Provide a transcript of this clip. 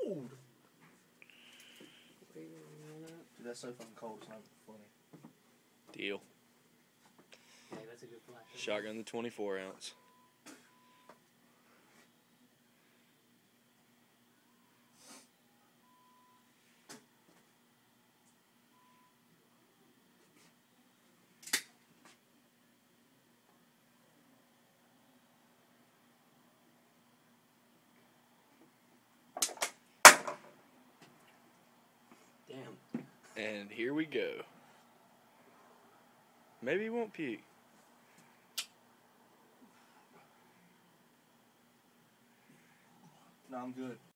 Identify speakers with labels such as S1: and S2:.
S1: cold. Dude, that's so fucking cold. It's not funny.
S2: Deal.
S3: Yeah, that's a good flash.
S2: Shotgun the 24 ounce.
S3: Damn.
S2: And here we go. Maybe he won't puke.
S1: No, I'm good.